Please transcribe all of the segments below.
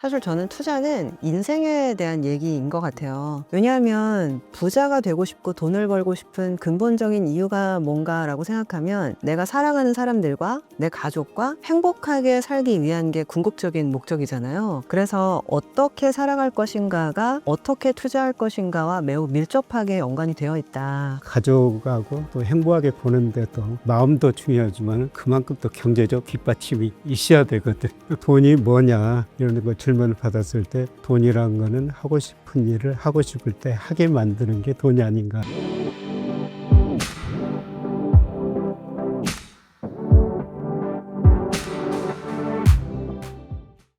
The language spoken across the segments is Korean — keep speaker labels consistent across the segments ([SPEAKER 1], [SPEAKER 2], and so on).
[SPEAKER 1] 사실 저는 투자는 인생에 대한 얘기인 것 같아요. 왜냐하면 부자가 되고 싶고 돈을 벌고 싶은 근본적인 이유가 뭔가라고 생각하면 내가 사랑하는 사람들과 내 가족과 행복하게 살기 위한 게 궁극적인 목적이잖아요. 그래서 어떻게 살아갈 것인가가 어떻게 투자할 것인가와 매우 밀접하게 연관이 되어 있다.
[SPEAKER 2] 가족하고 또 행복하게 보는데 또 마음도 중요하지만 그만큼 또 경제적 뒷받침이 있어야 되거든. 돈이 뭐냐 이런 거 질문을 받았을 때 돈이란 거는 하고 싶은 일을 하고 싶을 때 하게 만드는 게 돈이 아닌가.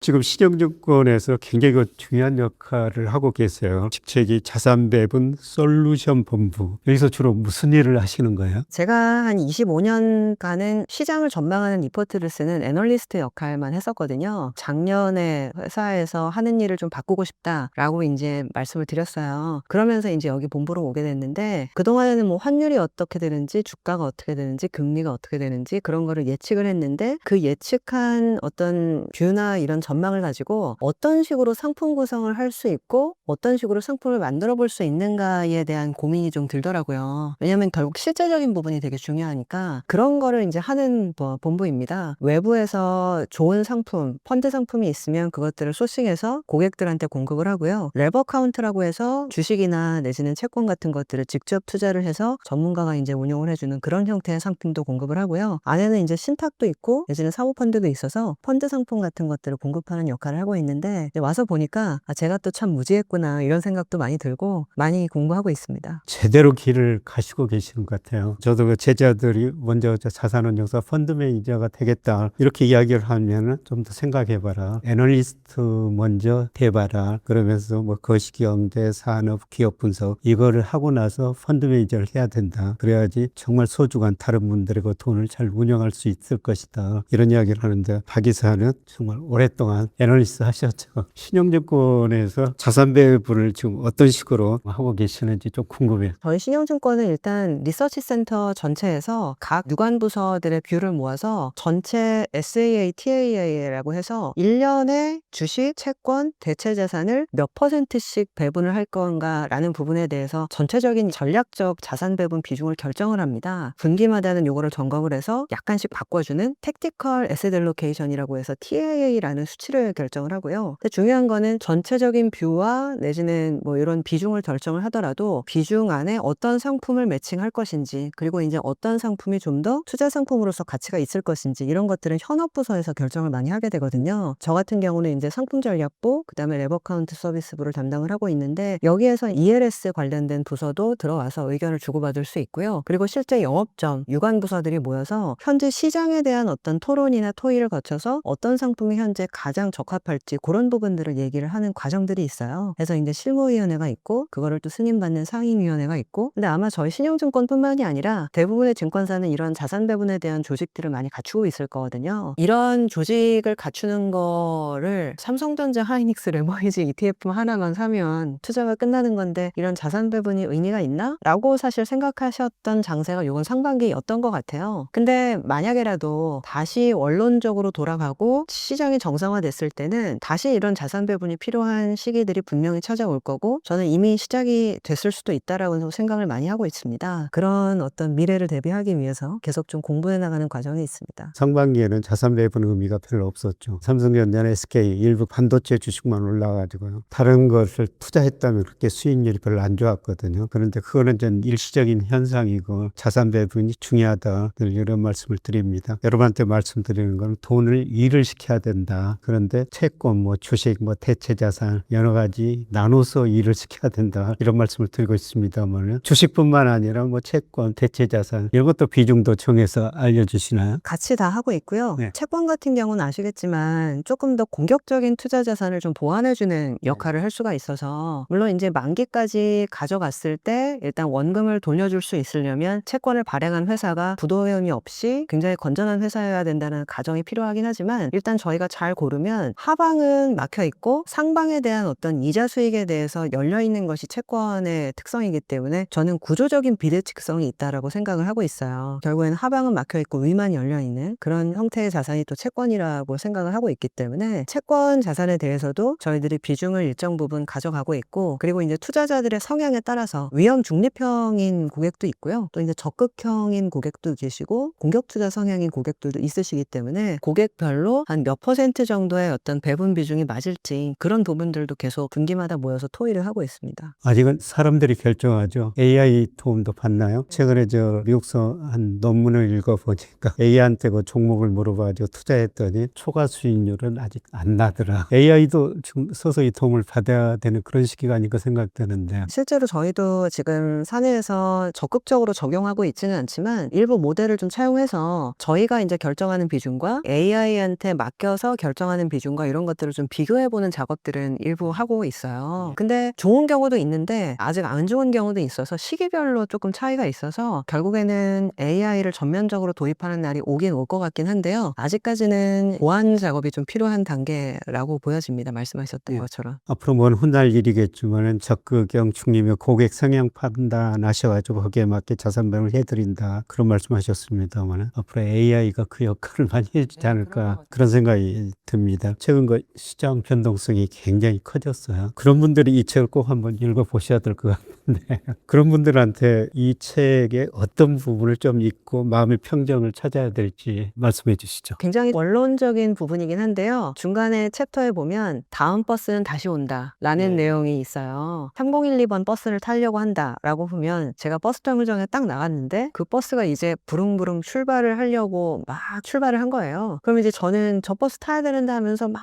[SPEAKER 2] 지금 신영증권에서 굉장히 중요한 역할을 하고 계세요. 직책이 자산배분 솔루션 본부. 여기서 주로 무슨 일을 하시는 거예요?
[SPEAKER 1] 제가 한 25년간은 시장을 전망하는 리포트를 쓰는 애널리스트 역할만 했었거든요. 작년에 회사에서 하는 일을 좀 바꾸고 싶다라고 이제 말씀을 드렸어요. 그러면서 이제 여기 본부로 오게 됐는데 그동안에는 뭐 환율이 어떻게 되는지 주가가 어떻게 되는지 금리가 어떻게 되는지 그런 거를 예측을 했는데 그 예측한 어떤 뷰나 이런 전망을 가지고 어떤 식으로 상품 구성을 할 수 있고 어떤 식으로 상품을 만들어 볼 수 있는가에 대한 고민이 좀 들더라고요. 왜냐하면 결국 실제적인 부분이 되게 중요하니까 그런 거를 이제 하는 본부입니다. 외부에서 좋은 상품, 펀드 상품이 있으면 그것들을 소싱해서 고객들한테 공급을 하고요. 레버 카운트라고 해서 주식이나 내지는 채권 같은 것들을 직접 투자를 해서 전문가가 이제 운용을 해주는 그런 형태의 상품도 공급을 하고요. 안에는 이제 신탁도 있고 내지는 사모펀드도 있어서 펀드 상품 같은 것들을 공급하는 역할을 하고 있는데 이제 와서 보니까 제가 또 참 무지했구나 이런 생각도 많이 들고 많이 공부하고 있습니다.
[SPEAKER 2] 제대로 길을 가시고 계시는 것 같아요. 저도 그 제자들이 먼저 자산운용사 펀드 매니저가 되겠다 이렇게 이야기를 하면은 좀 더 생각해봐라. 애널리스트 먼저 돼봐라. 그러면서 뭐 거시경제, 산업, 기업 분석 이거를 하고 나서 펀드 매니저를 해야 된다. 그래야지 정말 소중한 다른 분들의 돈을 잘 운영할 수 있을 것이다. 이런 이야기를 하는데 박 이사는 정말 오랫동안 애널리스트 하셨죠. 신영증권에서 자산 배분을 지금 어떤 식으로 하고 계시는지 좀 궁금해요.
[SPEAKER 1] 저희 신영증권은 일단 리서치 센터 전체에서 각 유관 부서들의 뷰를 모아서 전체 SAA, TAA라고 해서 1년에 주식, 채권, 대체 자산을 몇 %씩 배분을 할 건가라는 부분에 대해서 전체적인 전략적 자산 배분 비중을 결정을 합니다. 분기마다는 요거를 점검을 해서 약간씩 바꿔주는 택티컬 에셋 알로케이션이라고 해서 TAA라는 수치를 결정을 하고요. 근데 중요한 거는 전체적인 뷰와 내지는 뭐 이런 비중을 결정을 하더라도 비중 안에 어떤 상품을 매칭할 것인지 그리고 이제 어떤 상품이 좀 더 투자 상품으로서 가치가 있을 것인지 이런 것들은 현업부서에서 결정을 많이 하게 되거든요. 저 같은 경우는 이제 상품 전략부 그다음에 레버 카운트 서비스부를 담당을 하고 있는데 여기에서 ELS 관련된 부서도 들어와서 의견을 주고받을 수 있고요. 그리고 실제 영업점 유관 부서들이 모여서 현재 시장에 대한 어떤 토론이나 토의를 거쳐서 어떤 상품이 현재 가장 적합할지 그런 부분들을 얘기를 하는 과정들이 있어요. 그래서 이제 실무위원회가 있고 그거를 또 승인받는 상임위원회가 있고 근데 아마 저희 신용증권뿐만이 아니라 대부분의 증권사는 이런 자산 배분에 대한 조직들을 많이 갖추고 있을 거거든요. 이런 조직을 갖추는 거를 삼성전자, 하이닉스, 레머리지 ETF 하나만 사면 투자가 끝나는 건데 이런 자산 배분이 의미가 있나? 라고 사실 생각하셨던 장세가 요번 상반기였던 것 같아요. 근데 만약에라도 다시 원론적으로 돌아가고 시장이 정상화됐을 때는 다시 이런 자산 배분이 필요한 시기들이 분명히 찾아올 거고 저는 이미 시작이 됐을 수도 있다라고 생각을 많이 하고 있습니다. 그런 어떤 미래를 대비하기 위해서 계속 좀 공부해 나가는 과정이 있습니다.
[SPEAKER 2] 상반기에는 자산 배분 의미가 별로 없었죠. 삼성전자나 SK 일부 반도체 주식만 올라가지고요. 다른 것을 투자했다면 그렇게 수익률이 별로 안 좋았거든요. 그런데 그거는 전 일시적인 현상이고 자산 배분이 중요하다. 이런 말씀을 드립니다. 여러분한테 말씀드리는 건 돈을 일을 시켜야 된다. 그런데 채권, 뭐 주식, 뭐 대체 자산 여러 가지 나눠서 일을 시켜야 된다. 이런 말씀을 드리고 있습니다만 주식뿐만 아니라 뭐 채권, 대체 자산 이런 것도 비중도 정해서 알려주시나요?
[SPEAKER 1] 같이 다 하고 있고요.
[SPEAKER 2] 네.
[SPEAKER 1] 채권 같은 경우는 아시겠지만 조금 더 공격적인 투자 자산을 좀 보완해주는 역할을 할 수가 있어서 물론 이제 만기까지 가져갔을 때 일단 원금을 돌려줄 수 있으려면 채권을 발행한 회사가 부도회음이 없이 굉장히 건전한 회사여야 된다는 가정이 필요하긴 하지만 일단 저희가 잘 고른 오르면 하방은 막혀 있고 상방에 대한 어떤 이자 수익에 대해서 열려 있는 것이 채권의 특성이기 때문에 저는 구조적인 비대칭성이 있다라고 생각을 하고 있어요. 결국에는 하방은 막혀 있고 위만 열려 있는 그런 형태의 자산이 또 채권이라고 생각을 하고 있기 때문에 채권 자산에 대해서도 저희들이 비중을 일정 부분 가져가고 있고, 그리고 이제 투자자들의 성향에 따라서 위험 중립형인 고객도 있고요. 또 이제 적극형인 고객도 계시고 공격 투자 성향인 고객들도 있으시기 때문에 고객별로 한 몇 퍼센트 정도의 어떤 배분 비중이 맞을지 그런 부분들도 계속 분기마다 모여서 토의를 하고 있습니다.
[SPEAKER 2] 아직은 사람들이 결정하죠. AI 도움도 받나요? 최근에 저 미국서 한 논문을 읽어보니까 AI한테 그 종목을 물어봐가지고 투자했더니 초과 수익률은 아직 안 나더라. AI도 지금 서서히 도움을 받아야 되는 그런 시기가 아닌가 생각되는데.
[SPEAKER 1] 실제로 저희도 지금 사내에서 적극적으로 적용하고 있지는 않지만 일부 모델을 좀 차용해서 저희가 이제 결정하는 비중과 AI한테 맡겨서 결정하는 비중과 이런 것들을 좀 비교해보는 작업들은 일부 하고 있어요. 근데 좋은 경우도 있는데 아직 안 좋은 경우도 있어서 시기별로 조금 차이가 있어서 결국에는 AI를 전면적으로 도입하는 날이 오긴 올 것 같긴 한데요. 아직까지는 보완 작업이 좀 필요한 단계라고 보여집니다. 말씀하셨던 것처럼.
[SPEAKER 2] 앞으로 먼 훗날 일이겠지만은 적극형 중립의 고객 성향 판단하셔가지고 거기에 맞게 자산 배분을 해드린다 그런 말씀하셨습니다만 앞으로 AI가 그 역할을 많이 해주지 않을까 그런 생각이 듭니다. 최근 그 시장 변동성이 굉장히 커졌어요. 그런 분들이 이 책을 꼭 한번 읽어보셔야 될 것 같은데 그런 분들한테 이 책의 어떤 부분을 좀 읽고 마음의 평정을 찾아야 될지 말씀해 주시죠.
[SPEAKER 1] 굉장히 원론적인 부분이긴 한데요. 중간에 챕터에 보면 다음 버스는 다시 온다 라는 내용이 있어요. 3012번 버스를 타려고 한다 라고 보면 제가 버스 정류장에 딱 나갔는데 그 버스가 이제 부릉부릉 출발을 하려고 막 출발을 한 거예요. 그럼 이제 저는 저 버스 타야 되는데 하면서 막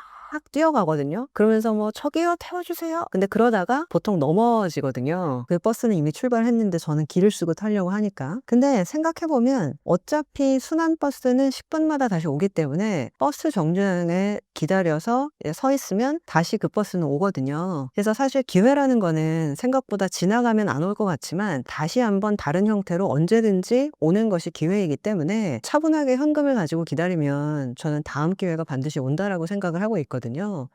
[SPEAKER 1] 뛰어가거든요. 그러면서 뭐 저기요 태워주세요. 근데 그러다가 보통 넘어지거든요. 그 버스는 이미 출발했는데 저는 길을 쓰고 타려고 하니까. 근데 생각해보면 어차피 순환 버스는 10분마다 다시 오기 때문에 버스 정류장에 기다려서 서 있으면 다시 그 버스는 오거든요. 그래서 사실 기회라는 거는 생각보다 지나가면 안 올 것 같지만 다시 한번 다른 형태로 언제든지 오는 것이 기회이기 때문에 차분하게 현금을 가지고 기다리면 저는 다음 기회가 반드시 온다라고 생각을 하고 있거든요.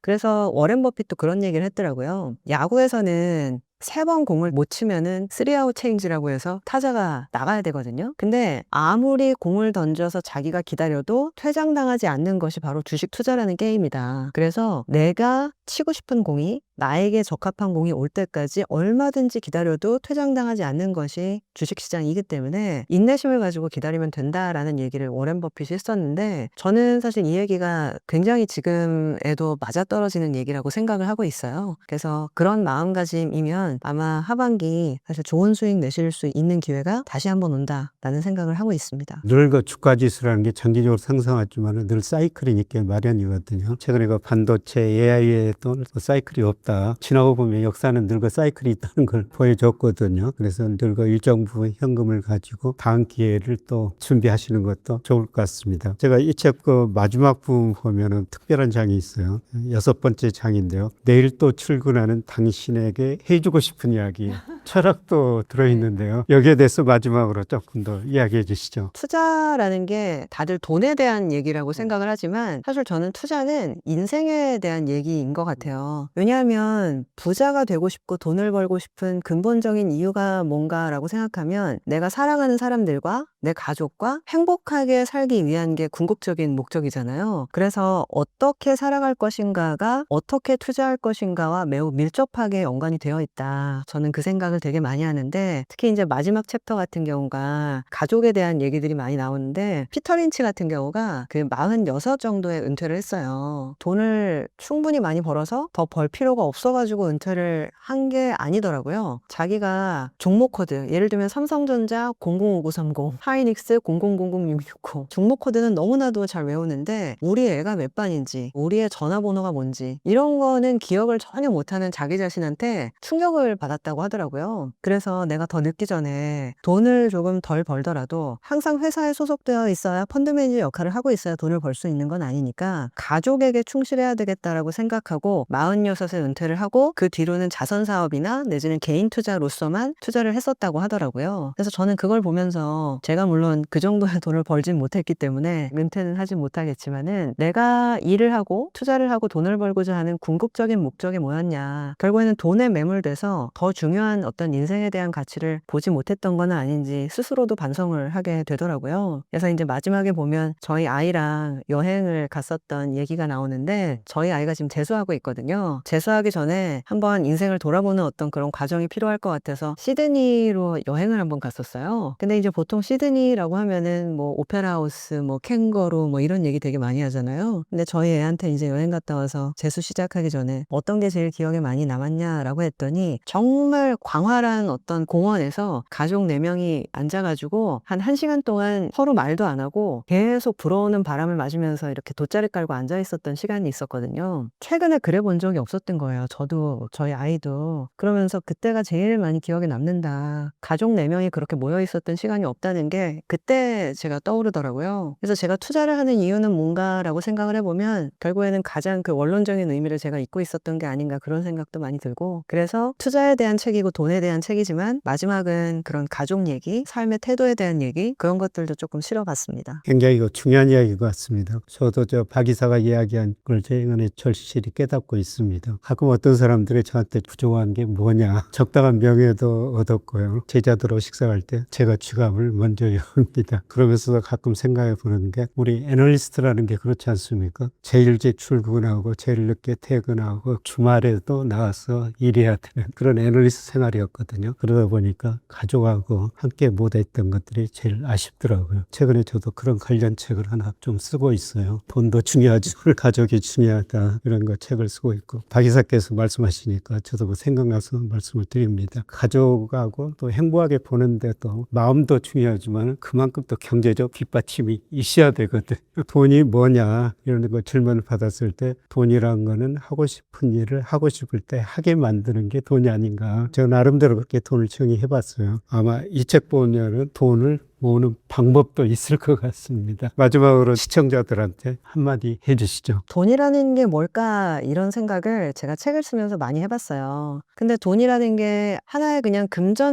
[SPEAKER 1] 그래서 워렌 버핏도 그런 얘기를 했더라고요. 야구에서는 3번 공을 못 치면은 3아웃 체인지라고 해서 타자가 나가야 되거든요. 근데 아무리 공을 던져서 자기가 기다려도 퇴장당하지 않는 것이 바로 주식 투자라는 게임이다. 그래서 내가 치고 싶은 공이 나에게 적합한 공이 올 때까지 얼마든지 기다려도 퇴장당하지 않는 것이 주식시장이기 때문에 인내심을 가지고 기다리면 된다라는 얘기를 워렌 버핏이 했었는데 저는 사실 이 얘기가 굉장히 지금에도 맞아떨어지는 얘기라고 생각을 하고 있어요. 그래서 그런 마음가짐이면 아마 하반기 사실 좋은 수익 내실 수 있는 기회가 다시 한번 온다라는 생각을 하고 있습니다.
[SPEAKER 2] 늘 그 주가 지수라는 게 장기적으로 상승하지만 늘 사이클이 있게 마련이거든요. 최근에 그 반도체 AI에도 사이클이 없다. 지나고 보면 역사는 늘 그 사이클이 있다는 걸 보여줬거든요. 그래서 늘 그 일정 부분 현금을 가지고 다음 기회를 또 준비하시는 것도 좋을 것 같습니다. 제가 이 책 그 마지막 부분 보면은 특별한 장이 있어요. 6번째 장인데요. 내일 또 출근하는 당신에게 해주고 싶은 이야기. 철학도 들어있는데요. 여기에 대해서 마지막으로 조금 더 이야기해 주시죠.
[SPEAKER 1] 투자라는 게 다들 돈에 대한 얘기라고 생각을 하지만 사실 저는 투자는 인생에 대한 얘기인 것 같아요. 왜냐하면 부자가 되고 싶고 돈을 벌고 싶은 근본적인 이유가 뭔가라고 생각하면 내가 사랑하는 사람들과 내 가족과 행복하게 살기 위한 게 궁극적인 목적이잖아요. 그래서 어떻게 살아갈 것인가가 어떻게 투자할 것인가와 매우 밀접하게 연관이 되어 있다. 저는 그 생각을 되게 많이 하는데 특히 이제 마지막 챕터 같은 경우가 가족에 대한 얘기들이 많이 나오는데 피터 린치 같은 경우가 그 46 정도에 은퇴를 했어요. 돈을 충분히 많이 벌어서 더 벌 필요가 없어가지고 은퇴를 한 게 아니더라고요. 자기가 종목 코드 예를 들면 삼성전자 005930 하이닉스 0000660 종목 코드는 너무나도 잘 외우는데 우리 애가 몇 반인지 우리의 전화번호가 뭔지 이런 거는 기억을 전혀 못하는 자기 자신한테 충격을 받았다고 하더라고요. 그래서 내가 더 늦기 전에 돈을 조금 덜 벌더라도 항상 회사에 소속되어 있어야 펀드 매니저 역할을 하고 있어야 돈을 벌 수 있는 건 아니니까 가족에게 충실해야 되겠다라고 생각하고 46에 은퇴를 하고 그 뒤로는 자선 사업이나 내지는 개인 투자로서만 투자를 했었다고 하더라고요. 그래서 저는 그걸 보면서 제가 제가 물론 그 정도의 돈을 벌진 못했기 때문에 은퇴는 하진 못하겠지만은 내가 일을 하고 투자를 하고 돈을 벌고자 하는 궁극적인 목적이 뭐였냐. 결국에는 돈에 매몰돼서 더 중요한 어떤 인생에 대한 가치를 보지 못했던 건 아닌지 스스로도 반성을 하게 되더라고요. 그래서 이제 마지막에 보면 저희 아이랑 여행을 갔었던 얘기가 나오는데 저희 아이가 지금 재수하고 있거든요. 재수하기 전에 한번 인생을 돌아보는 어떤 그런 과정이 필요할 것 같아서 시드니로 여행을 한번 갔었어요. 근데 이제 보통 시드니라고 하면은 뭐 오페라 하우스, 뭐 캥거루 뭐 이런 얘기 되게 많이 하잖아요. 근데 저희 애한테 이제 여행 갔다 와서 재수 시작하기 전에 어떤 게 제일 기억에 많이 남았냐라고 했더니 정말 광활한 어떤 공원에서 가족 4명이 앉아가지고 한 1시간 동안 서로 말도 안 하고 계속 불어오는 바람을 맞으면서 이렇게 돗자리 깔고 앉아 있었던 시간이 있었거든요. 최근에 그래 본 적이 없었던 거예요. 저도 저희 아이도. 그러면서 그때가 제일 많이 기억에 남는다. 가족 4명이 그렇게 모여 있었던 시간이 없다는 게 그때 제가 떠오르더라고요. 그래서 제가 투자를 하는 이유는 뭔가라고 생각을 해보면 결국에는 가장 그 원론적인 의미를 제가 잊고 있었던 게 아닌가 그런 생각도 많이 들고 그래서 투자에 대한 책이고 돈에 대한 책이지만 마지막은 그런 가족 얘기, 삶의 태도에 대한 얘기 그런 것들도 조금 실어봤습니다.
[SPEAKER 2] 굉장히 중요한 이야기 같습니다. 저도 박 이사가 이야기한 걸 최근에 절실히 깨닫고 있습니다. 가끔 어떤 사람들이 저한테 부족한 게 뭐냐. 적당한 명예도 얻었고요. 제자들하고 식사할 때 제가 지갑을 먼저 엽니다. 그러면서도 가끔 생각해 보는 게 우리 애널리스트라는 게 그렇지 않습니까? 제일 일찍 출근하고 제일 늦게 퇴근하고 주말에도 나와서 일해야 되는 그런 애널리스트 생활이었거든요. 그러다 보니까 가족하고 함께 못했던 것들이 제일 아쉽더라고요. 최근에 저도 그런 관련 책을 하나 좀 쓰고 있어요. 돈도 중요하지만 가족이 중요하다 이런 거 책을 쓰고 있고 박 이사께서 말씀하시니까 저도 그 생각나서 말씀을 드립니다. 가족하고 또 행복하게 보는데 또 마음도 중요하지만 그만큼 또 경제적 뒷받침이 있어야 되거든. 돈이 뭐냐 이런 거 질문을 받았을 때 돈이란 거는 하고 싶은 일을 하고 싶을 때 하게 만드는 게 돈이 아닌가. 제가 나름대로 그렇게 돈을 정의해 봤어요. 아마 이 책 보면은 돈을 모으는 방법도 있을 것 같습니다. 마지막으로 시청자들한테 한마디 해주시죠.
[SPEAKER 1] 돈이라는 게 뭘까 이런 생각을 제가 책을 쓰면서 많이 해봤어요. 근데 돈이라는 게 하나의 그냥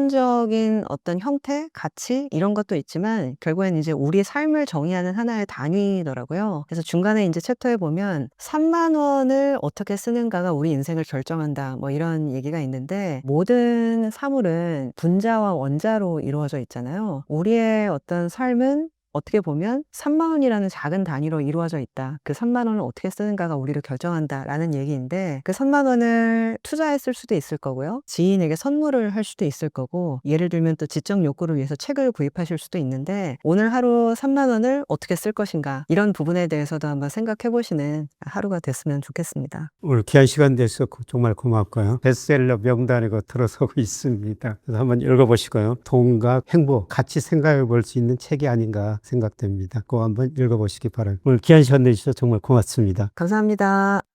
[SPEAKER 1] 금전적인 어떤 형태, 가치 이런 것도 있지만 결국엔 이제 우리의 삶을 정의하는 하나의 단위더라고요. 그래서 중간에 이제 챕터에 보면 3만 원을 어떻게 쓰는가가 우리 인생을 결정한다 뭐 이런 얘기가 있는데 모든 사물은 분자와 원자로 이루어져 있잖아요. 우리의 어떤 삶은 어떻게 보면 3만 원이라는 작은 단위로 이루어져 있다. 그 3만 원을 어떻게 쓰는가가 우리를 결정한다라는 얘기인데 그 3만 원을 투자했을 수도 있을 거고요. 지인에게 선물을 할 수도 있을 거고 예를 들면 또 지적 욕구를 위해서 책을 구입하실 수도 있는데 오늘 하루 3만 원을 어떻게 쓸 것인가 이런 부분에 대해서도 한번 생각해 보시는 하루가 됐으면 좋겠습니다.
[SPEAKER 2] 오늘 귀한 시간 내서 정말 고맙고요. 베스트셀러 명단에 들어서고 있습니다. 그래서 한번 읽어보시고요. 돈과 행복 같이 생각해 볼 수 있는 책이 아닌가 생각됩니다. 꼭 한번 읽어보시기 바랍니다. 오늘 귀한 시간 내주셔서 정말 고맙습니다.
[SPEAKER 1] 감사합니다.